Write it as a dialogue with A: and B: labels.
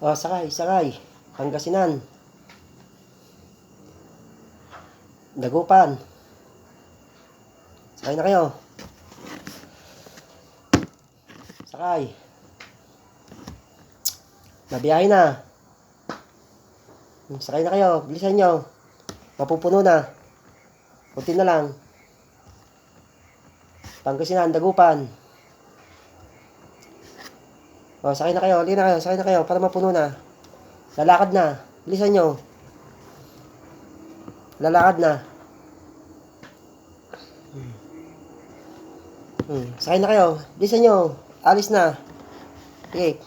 A: O, sakay, sakay. Pangasinan. Dagupan. Sakay na kayo. Sakay. Nabiyahe na. Sakay na kayo. Bilisan nyo. Mapupuno na. Kunti na lang. Pangasinan, Dagupan. O, sakay na kayo. Halika na kayo. Sakay na kayo para mapuno na. Lalakad na. Bilisan nyo. Lalakad na. Sakay na kayo. Bilisan nyo. Alis na. Okay.